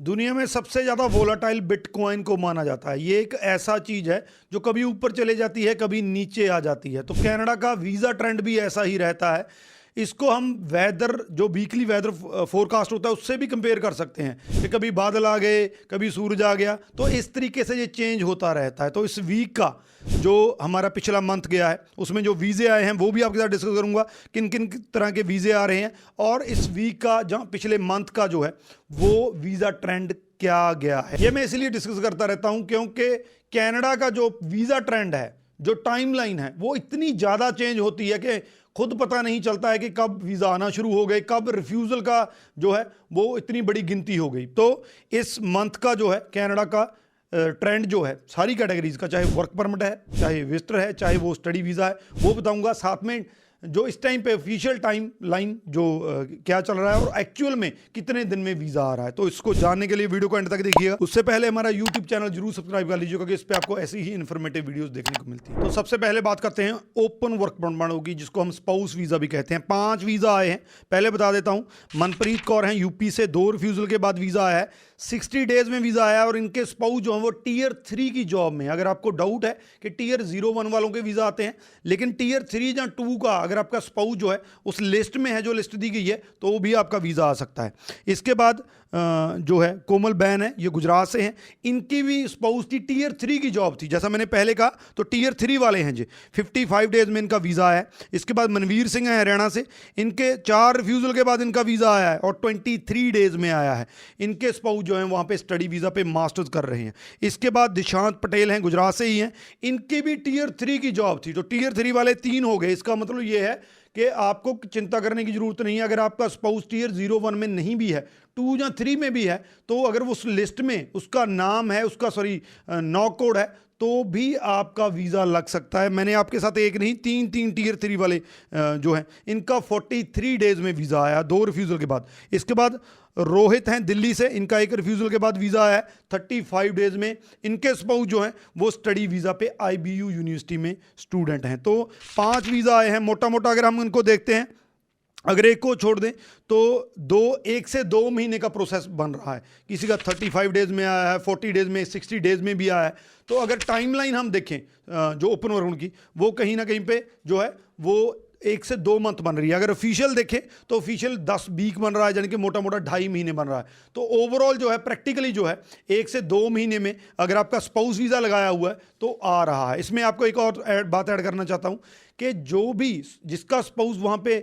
दुनिया में सबसे ज़्यादा वोलाटाइल बिटकॉइन को माना जाता है। ये एक ऐसा चीज़ है जो कभी ऊपर चले जाती है, कभी नीचे आ जाती है। तो कनाडा का वीज़ा ट्रेंड भी ऐसा ही रहता है। इसको हम वेदर, जो वीकली वेदर फोरकास्ट होता है, उससे भी कंपेयर कर सकते हैं कि कभी बादल आ गए, कभी सूरज आ गया। तो इस तरीके से ये चेंज होता रहता है। तो इस वीक का जो हमारा पिछला मंथ गया है, उसमें जो वीज़े आए हैं वो भी आपके साथ डिस्कस करूंगा, किन किन तरह के वीज़े आ रहे हैं, और इस वीक का जहाँ पिछले मंथ का जो है वो वीज़ा ट्रेंड क्या गया है। ये मैं इसलिए डिस्कस करता रहता हूं क्योंकि कनाडा का जो वीज़ा ट्रेंड है, जो टाइमलाइन है, वो इतनी ज़्यादा चेंज होती है कि खुद पता नहीं चलता है कि कब वीज़ा आना शुरू हो गए, कब रिफ्यूज़ल का जो है वो इतनी बड़ी गिनती हो गई। तो इस मंथ का जो है कनाडा का ट्रेंड जो है सारी कैटेगरीज का, चाहे वर्क परमिट है, चाहे विजिटर है, चाहे वो स्टडी वीज़ा है, वो बताऊंगा। साथ में जो इस टाइम पे ऑफिशियल टाइम लाइन जो क्या चल रहा है और एक्चुअल में कितने दिन में वीज़ा आ रहा है, तो इसको जानने के लिए वीडियो को एंड तक देखिएगा। उससे पहले हमारा यूट्यूब चैनल जरूर सब्सक्राइब कर लीजिएगा, क्योंकि इस पे आपको ऐसी ही इन्फॉर्मेटिव वीडियोस देखने को मिलती है। तो सबसे पहले बात करते हैं ओपन वर्क परमिट होगी, जिसको हम स्पाउस वीज़ा भी कहते हैं। 5 वीज़ा आए हैं, पहले बता देता हूँ। मनप्रीत कौर हैं यूपी से, 2 रिफ्यूज़ल के बाद वीज़ा आया है, 60 डेज में वीज़ा आया। और इनके स्पाउस जो है वो टीयर 3 की जॉब में। अगर आपको डाउट है कि टीयर 0-1 वालों के वीज़ा आते हैं, लेकिन टीयर 3 या 2 का अगर आपका स्पाउस जो है उस लिस्ट में है, जो लिस्ट दी गई है, तो वो भी आपका वीज़ा आ सकता है। इसके बाद जो है कोमल बहन है, ये गुजरात से हैं। इनकी भी स्पाउस की टीयर 3 की जॉब थी, जैसा मैंने पहले कहा, तो टीयर 3 वाले हैं जी। 55 डेज में इनका वीज़ा आया है। इसके बाद मनवीर सिंह है हरियाणा से, इनके 4 रिफ्यूज़ल के बाद इनका वीज़ा आया है और 23 डेज में आया है। इनके स्पाउस जो हैं वहाँ पे स्टडी वीज़ा पे मास्टर्स कर रहे हैं। इसके बाद दिशांत पटेल हैं, गुजरात से ही हैं। इनकी भी टीयर 3 की जॉब थी, तो टीयर 3 वाले 3 हो गए। इसका मतलब ये है कि आपको चिंता करने की जरूरत नहीं है। अगर आपका स्पाउस टीयर 0-1 में नहीं भी है, 2 या 3 में भी है, तो अगर उस लिस्ट में उसका नाम है, उसका नॉक कोड है, तो भी आपका वीज़ा लग सकता है। मैंने आपके साथ एक नहीं 3 टीयर 3 वाले जो हैं, इनका 43 डेज में वीज़ा आया, 2 रिफ्यूज़ल के बाद। इसके बाद रोहित हैं दिल्ली से, इनका 1 रिफ्यूज़ल के बाद वीज़ा आया है 35 डेज में। इनके स्पाउस जो हैं वो स्टडी वीज़ा पे IBU यूनिवर्सिटी में स्टूडेंट हैं। तो 5 वीज़ा आए हैं मोटा मोटा। अगर हम इनको देखते हैं, अगर एक को छोड़ दें तो 1 से 2 महीने का प्रोसेस बन रहा है। किसी का 35 डेज में आया है, 40 डेज में, 60 डेज में भी आया है। तो अगर टाइमलाइन हम देखें जो ओपन वर्क की, वो कहीं ना कहीं पे जो है वो 1 से 2 मंथ बन रही है। अगर ऑफिशियल देखें तो ऑफिशियल 10 वीक बन रहा है, यानी कि मोटा मोटा 2.5 महीने बन रहा है। तो ओवरऑल जो है प्रैक्टिकली जो है 1 से 2 महीने में अगर आपका स्पाउस वीज़ा लगाया हुआ है तो आ रहा है। इसमें आपको एक और बात ऐड करना चाहता हूँ कि जो भी जिसका स्पाउस वहाँ पे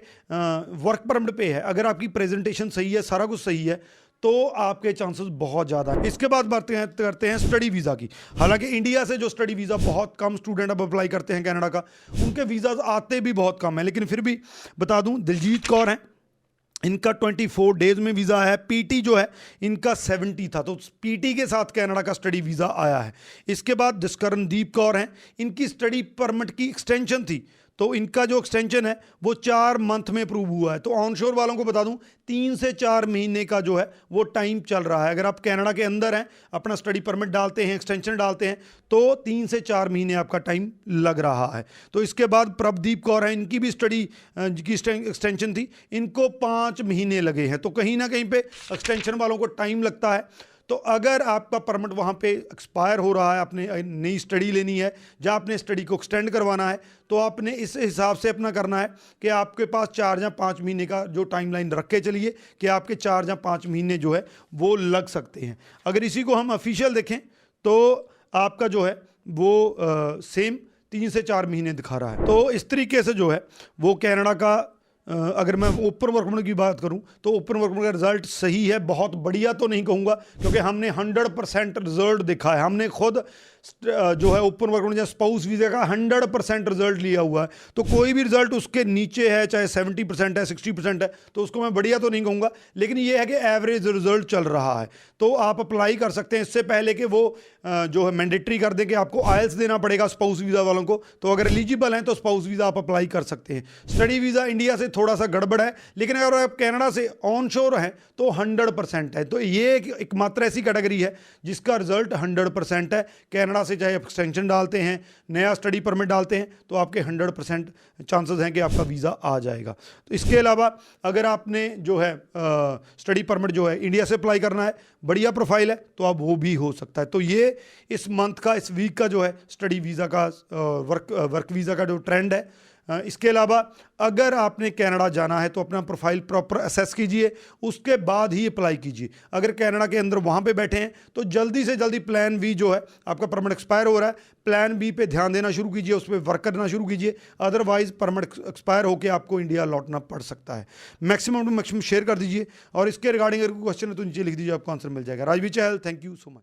वर्क परमिट पे है, अगर आपकी प्रेजेंटेशन सही है, सारा कुछ सही है, तो आपके चांसेस बहुत ज़्यादा है। इसके बाद बात करते हैं स्टडी वीज़ा की। हालांकि इंडिया से जो स्टडी वीज़ा बहुत कम स्टूडेंट अब अप्लाई करते हैं कनाडा का, उनके वीज़ा आते भी बहुत कम है, लेकिन फिर भी बता दूं, दिलजीत कौर हैं, इनका 24 डेज में वीज़ा है। पीटी जो है इनका 70 था, तो पीटी के साथ कनाडा का स्टडी वीज़ा आया है। इसके बाद जसकरणदीप कौर हैं, इनकी स्टडी परमिट की एक्सटेंशन थी, तो इनका जो एक्सटेंशन है वो 4 मंथ में अप्रूव हुआ है। तो ऑनशोर वालों को बता दूं 3 से 4 महीने का जो है वो टाइम चल रहा है। अगर आप कनाडा के अंदर हैं, अपना स्टडी परमिट डालते हैं, एक्सटेंशन डालते हैं, तो 3 से 4 महीने आपका टाइम लग रहा है। तो इसके बाद प्रभदीप कौर है, इनकी भी स्टडी की एक्सटेंशन थी, इनको 5 महीने लगे हैं। तो कहीं ना कहीं पे एक्सटेंशन वालों को टाइम लगता है। तो अगर आपका परमिट वहाँ पे एक्सपायर हो रहा है, आपने नई स्टडी लेनी है या आपने स्टडी को एक्सटेंड करवाना है, तो आपने इस हिसाब से अपना करना है कि आपके पास 4 या 5 महीने का जो टाइमलाइन रख के चलिए कि आपके 4 या 5 महीने जो है वो लग सकते हैं। अगर इसी को हम ऑफिशियल देखें तो आपका जो है वो सेम 3 से 4 महीने दिखा रहा है। तो इस तरीके से जो है वो कनाडा का अगर मैं ओपन वर्क परमिट की बात करूं तो ओपन वर्क परमिट का रिजल्ट सही है, बहुत बढ़िया तो नहीं कहूँगा, क्योंकि हमने 100% रिजल्ट दिखा है। हमने खुद जो है ओपन वर्क परमिट या स्पाउस वीज़ा का 100% रिजल्ट लिया हुआ है। तो कोई भी रिजल्ट उसके नीचे है, चाहे 70% है, 60% है, तो उसको मैं बढ़िया तो नहीं कहूँगा, लेकिन ये है कि एवरेज रिजल्ट चल रहा है। तो आप अप्लाई कर सकते हैं इससे पहले कि वो जो है मैंडेटरी कर दें कि आपको IELTS देना पड़ेगा स्पाउस वीज़ा वालों को। तो अगर एलिजिबल हैं तो स्पाउस वीज़ा आप अप्लाई कर सकते हैं। स्टडी वीज़ा इंडिया से थोड़ा सा गड़बड़ है, लेकिन अगर आप कनाडा से ऑन शोर हैं तो 100% है। तो ये एकमात्र ऐसी कैटेगरी है जिसका रिजल्ट 100% है। कनाडा से चाहे आप एक्सटेंशन डालते हैं, नया स्टडी परमिट डालते हैं, तो आपके 100% चांसेस हैं कि आपका वीज़ा आ जाएगा। तो इसके अलावा अगर आपने जो है स्टडी परमिट जो है इंडिया से अप्लाई करना है, बढ़िया प्रोफाइल है, तो आप वो भी हो सकता है। तो ये इस मंथ का, इस वीक का जो है स्टडी वीज़ा का, वर्क वीज़ा का जो ट्रेंड है। इसके अलावा अगर आपने कनाडा जाना है तो अपना प्रोफाइल प्रॉपर असेस कीजिए, उसके बाद ही अप्लाई कीजिए। अगर कनाडा के अंदर वहाँ पे बैठे हैं तो जल्दी से जल्दी प्लान बी जो है, आपका परमिट एक्सपायर हो रहा है, प्लान बी पे ध्यान देना शुरू कीजिए, उस पर वर्क करना शुरू कीजिए। अदरवाइज परमिट एक्सपायर होकर आपको इंडिया लौटना पड़ सकता है। मैक्सिमम टू मैक्सिमम शेयर कर दीजिए, और इसके रिगार्डिंग अगर कोई क्वेश्चन है तो नीचे लिख दीजिए, आपको आंसर मिल जाएगा। राजवी चहल, थैंक यू सो मच।